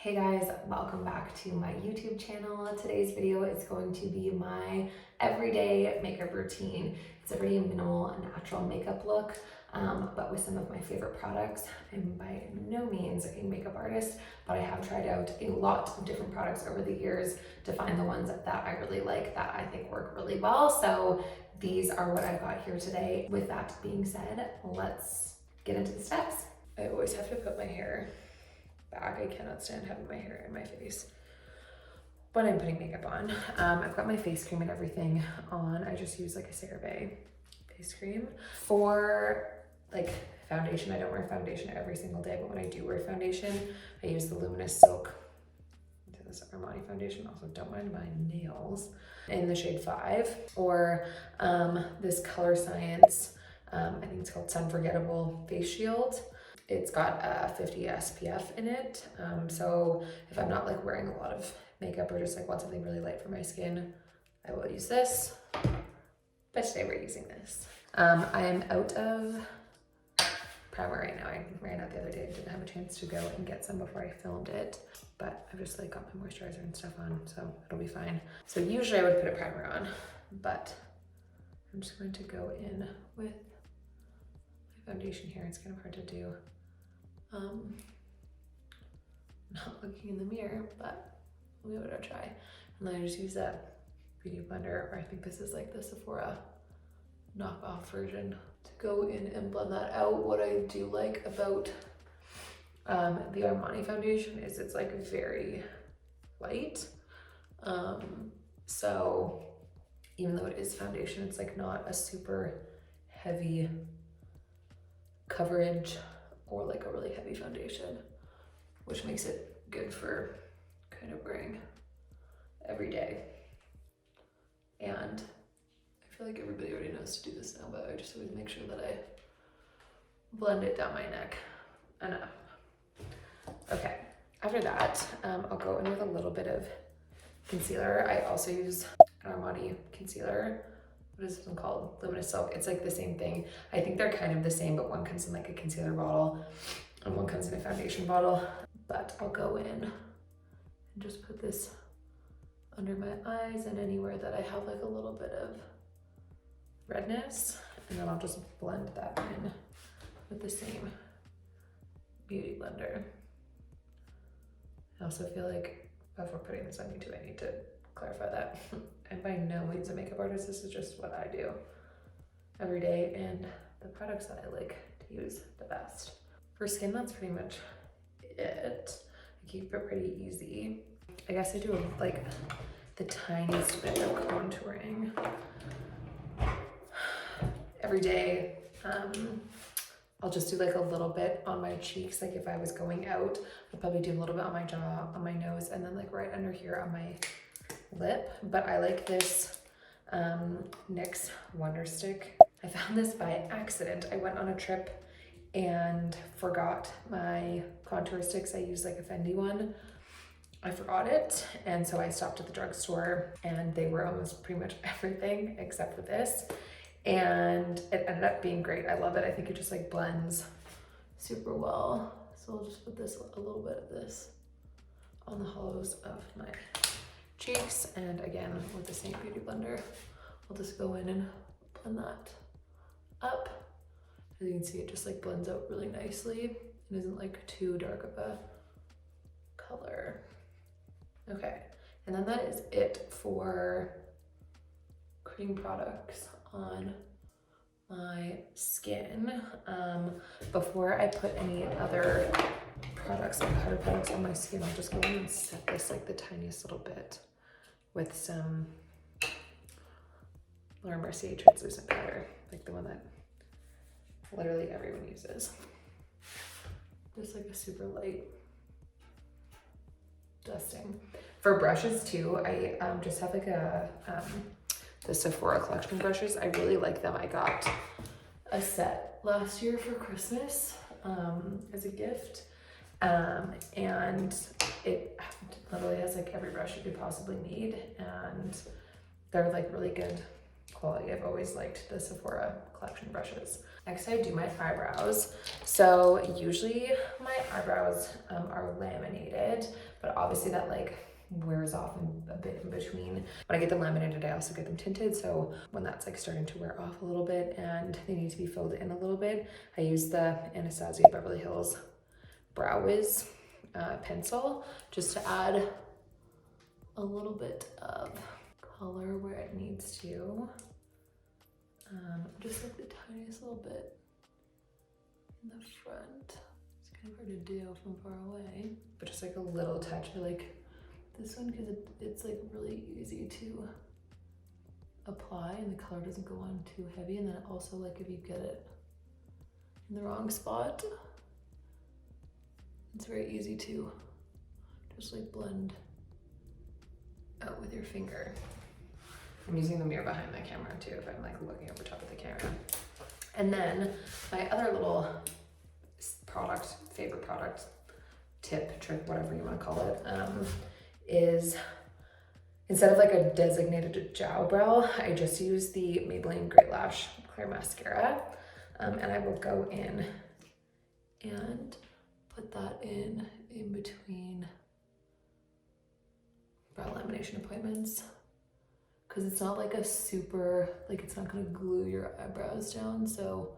Hey guys, welcome back to my YouTube channel. Today's video is going to be my everyday makeup routine. It's a pretty minimal, natural makeup look, but with some of my favorite products. I'm by no means a makeup artist, but I have tried out a lot of different products over the years to find the ones that I really like, that I think work really well. So these are what I've got here today. With that being said, let's get into the steps. I always have to put my hair back. I cannot stand having my hair in my face when I'm putting makeup on. I've got my face cream and everything on. I just use like a CeraVe face cream. For like foundation, I don't wear foundation every single day, but when I do wear foundation, I use the Luminous Silk. This Armani foundation. Also, don't mind my nails, in the shade 5, or this Color Science, I think it's called Sunforgettable Face Shield. It's got a 50 SPF in it, so if I'm not like wearing a lot of makeup or just like want something really light for my skin, I will use this. But today we're using this. I am out of primer right now. I ran out the other day. I didn't have a chance to go and get some before I filmed it, but I've just like got my moisturizer and stuff on, so it'll be fine. So usually I would put a primer on, but I'm just going to go in with my foundation here. It's kind of hard to do not looking in the mirror, but we'll give it a try. And then I just use that beauty blender, or I think this is like the Sephora knockoff version, to go in and blend that out. What I do like about the Armani foundation is it's like very light, so even though it is foundation, it's like not a super heavy coverage or like a really heavy foundation, which makes it good for kind of wearing every day. And I feel like everybody already knows to do this now, but I just always make sure that I blend it down my neck enough. Okay, after that, I'll go in with a little bit of concealer. I also use an Armani concealer. What is this one called? Luminous Silk. It's like the same thing. I think they're kind of the same, but one comes in like a concealer bottle and one comes in a foundation bottle. But I'll go in and just put this under my eyes and anywhere that I have like a little bit of redness, and then I'll just blend that in with the same beauty blender. I also feel like before putting this on YouTube, I need to clarify that I'm by no means a makeup artist. This is just what I do every day and the products that I like to use the best. For skin, that's pretty much it. I keep it pretty easy. I guess I do like the tiniest bit of contouring every day. I'll just do like a little bit on my cheeks. Like if I was going out, I'd probably do a little bit on my jaw, on my nose, and then like right under here on my lip. But I like this NYX Wonder Stick. I found this by accident. I went on a trip and forgot my contour sticks. I used like a Fendi one. I forgot it, and so I stopped at the drugstore and they were almost pretty much everything except for this. And it ended up being great. I love it. I think it just like blends super well. So I'll just put this, a little bit of this on the hollows of my cheeks. And again, with the same beauty blender, I'll just go in and blend that up. As you can see, it just like blends out really nicely and isn't like too dark of a color. Okay, and then that is it for cream products on my skin. Before I put any other products, like powder products on my skin, I'll just go in and set this like the tiniest little bit with some Laura Mercier translucent powder, like the one that literally everyone uses. Just like a super light dusting. For brushes too, I just have like the Sephora collection brushes. I really like them. I got a set last year for Christmas as a gift, and it literally has like every brush you could possibly need, and they're like really good quality. I've always liked the Sephora collection brushes. Next, I do my eyebrows. So usually my eyebrows are laminated, but obviously that like wears off a bit in between. When I get them laminated, I also get them tinted, so when that's like starting to wear off a little bit and they need to be filled in a little bit, I use the Anastasia Beverly Hills Brow Wiz pencil just to add a little bit of color where it needs to. Just like the tiniest little bit in the front. It's kind of hard to do from far away, but just like a little touch. I like this one because it's like really easy to apply and the color doesn't go on too heavy. And then also like if you get it in the wrong spot, it's very easy to just like blend out with your finger. I'm using the mirror behind my camera too if I'm like looking over top of the camera. And then my other little product, favorite product, tip, trick, whatever you want to call it, is instead of like a designated jowl brow, I just use the Maybelline Great Lash Clear Mascara. And I will go in and put that in between brow lamination appointments, because it's not like a super, like it's not gonna glue your eyebrows down. So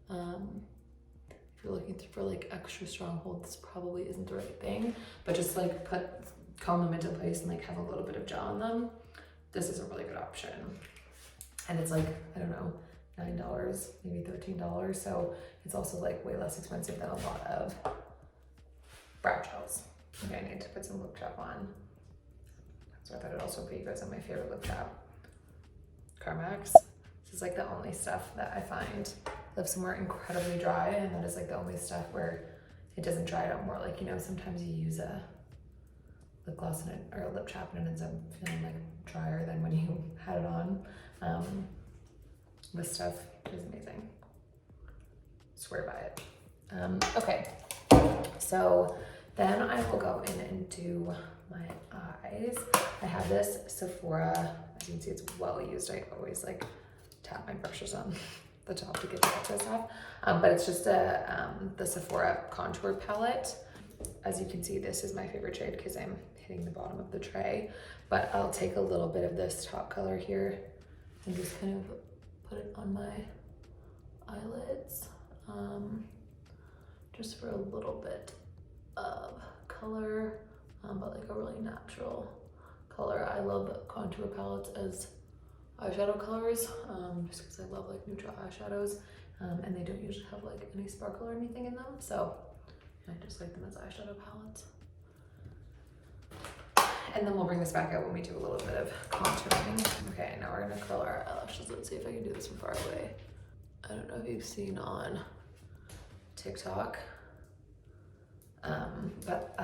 if you're looking for like extra strong hold, this probably isn't the right thing, but just like comb them into place and like have a little bit of gel on them. This is a really good option. And it's like, I don't know, $9, maybe $13. So it's also like way less expensive than a lot of brow gels. Okay, I need to put some lip chap on. So I thought I'd also put you guys on my favorite lip chap, Carmex. This is like the only stuff that I find lips more incredibly dry, and that is like the only stuff where it doesn't dry it out more. Like, you know, sometimes you use a lip gloss and or a lip chap and it ends up feeling like drier than when you had it on. This stuff is amazing. Swear by it. Okay, so then I will go in and do my eyes. I have this Sephora, as you can see, it's well used. I always like tap my brushes on the top to get the excess off. But it's just the Sephora contour palette. As you can see, this is my favorite shade because I'm hitting the bottom of the tray. But I'll take a little bit of this top color here and just kind of put it on my eyelids, just for a little bit of color, but like a really natural color. I love contour palettes as eyeshadow colors, just because I love like neutral eyeshadows, and they don't usually have like any sparkle or anything in them, so I just like them as eyeshadow palettes. And then we'll bring this back out when we do a little bit of contouring. Okay, now we're gonna curl our eyelashes. Let's see if I can do this from far away. I don't know if you've seen on TikTok, but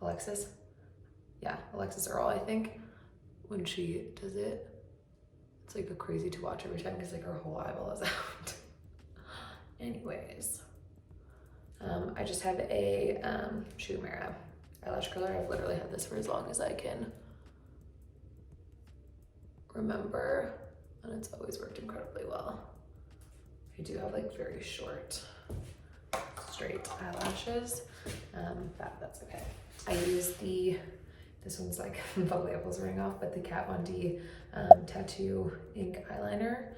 Alexis Earle, I think, when she does it, it's like a crazy to watch every time because like her whole eyeball is out. Anyways, I just have a Shu Uemura eyelash curler. I've literally had this for as long as I can remember, and it's always worked incredibly well. I do have like very short, straight eyelashes, but that's okay. I use this one's like bubbly apples running off, but the Kat Von D tattoo ink eyeliner,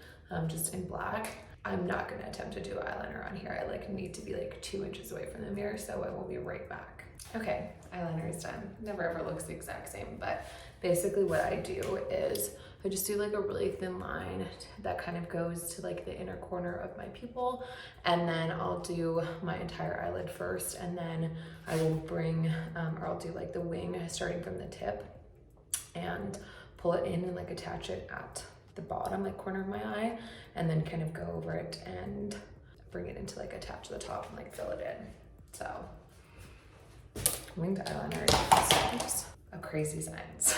just in black. I'm not gonna attempt to do eyeliner on here. I like need to be like 2 inches away from the mirror, so I will be right back. Okay, eyeliner is done. Never ever looks the exact same, but basically what I do is I just do like a really thin line that kind of goes to like the inner corner of my pupil, and then I'll do my entire eyelid first, and then I will bring, or I'll do like the wing starting from the tip and pull it in and like attach it at the bottom like corner of my eye, and then kind of go over it and bring it into like attach to the top and like fill it in. So winged eyeliner is a crazy science.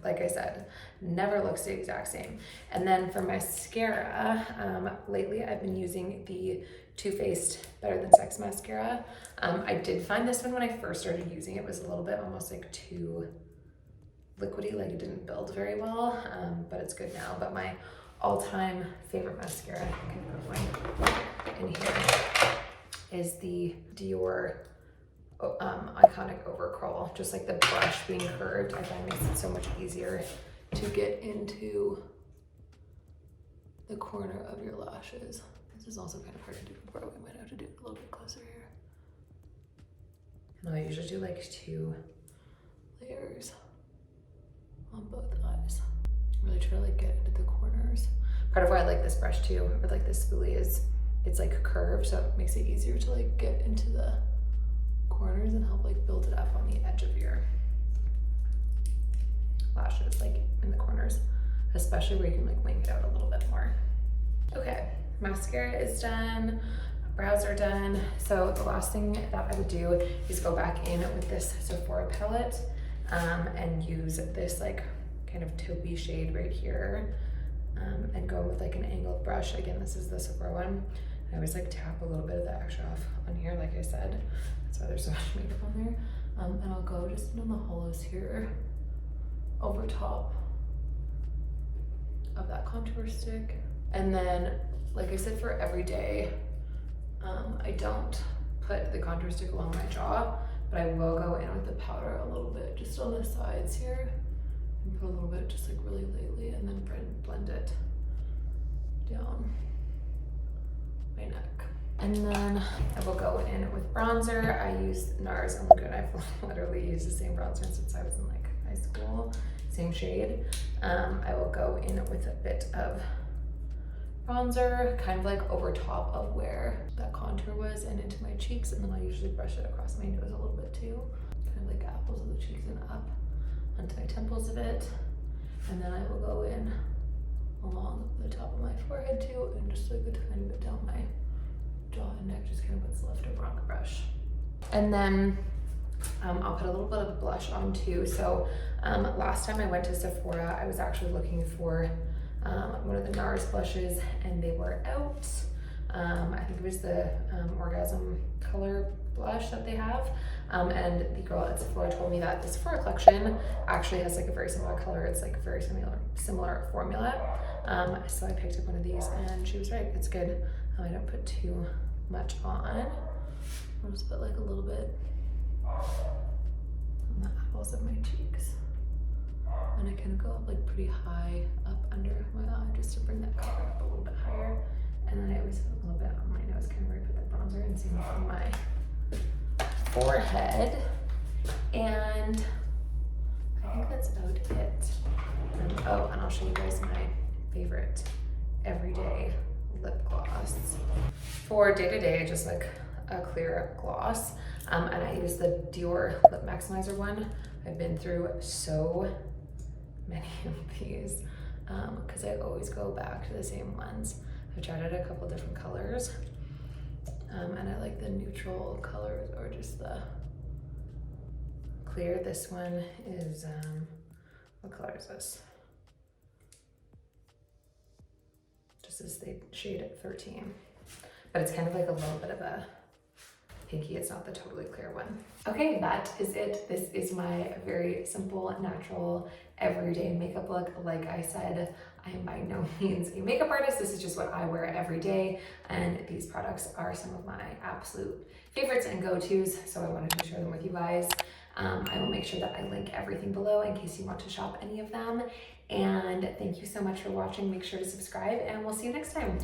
Like I said, never looks the exact same. And then for mascara, lately I've been using the Too Faced Better Than Sex mascara. I did find this one when I first started using it was a little bit almost like too liquidy, like it didn't build very well, but it's good now. But my all-time favorite mascara, I can put one in here, is the Dior iconic over curl. Just like the brush being curved, I find makes it so much easier to get into the corner of your lashes. This is also kind of hard to do, but we might have to do it a little bit closer here. And I usually do like 2 layers on both eyes. Really try to like get into the corners. Part of why I like this brush too, or like this spoolie, is it's like curved, so it makes it easier to like get into the corners and help like build it up on the edge of your lashes, like in the corners, especially where you can like wing it out a little bit more. Okay, mascara is done, brows are done. So the last thing that I would do is go back in with this Sephora palette and use this like kind of taupey shade right here and go with like an angled brush. Again, this is the Sephora one. I always like tap a little bit of the extra off on here, like I said. That's why there's so much makeup on there. And I'll go just on the hollows here over top of that contour stick. And then, like I said, for every day, I don't put the contour stick along my jaw, but I will go in with the powder a little bit just on the sides here and put a little bit just like really lightly, and then blend it down my neck. And then I will go in with bronzer. I use NARS. Oh my god, I've literally used the same bronzer since I was in like high school, same shade. I will go in with a bit of bronzer, kind of like over top of where that contour was and into my cheeks, and then I'll usually brush it across my nose a little bit too, kind of like apples of the cheeks and up onto my temples a bit. And then I will go in along the top of my forehead too, and just like a tiny bit down my jaw and neck, just kind of what's left over on the brush. And then I'll put a little bit of blush on too. So last time I went to Sephora, I was actually looking for one of the NARS blushes, and they were out. I think it was the Orgasm color blush that they have. And the girl at Sephora told me that the Sephora collection actually has like a very similar color. It's like a very similar formula. So I picked up one of these, and she was right, it's good. I don't put too much on. I'll just put like a little bit on the apples of my cheeks. And I kind of go up like pretty high up under my eye just to bring that color up a little bit higher. And then I always put a little bit on my nose, kind of where I put the bronzer, and same on my forehead. And I think that's about it. And I'll show you guys my favorite everyday lip gloss. For day-to-day, I just like a clear gloss. And I use the Dior Lip Maximizer one. I've been through so many of these because I always go back to the same ones. I've tried out a couple different colors, and I like the neutral colors or just the clear. This one is, what color is this? Just is the shade 13, but it's kind of like a little bit of a pinky. It's not the totally clear one. Okay, that is it. This is my very simple, natural, everyday makeup look. Like I said, I am by no means a makeup artist. This is just what I wear every day, and these products are some of my absolute favorites and go-tos, so I wanted to share them with you guys. I will make sure that I link everything below in case you want to shop any of them. And thank you so much for watching. Make sure to subscribe, and we'll see you next time.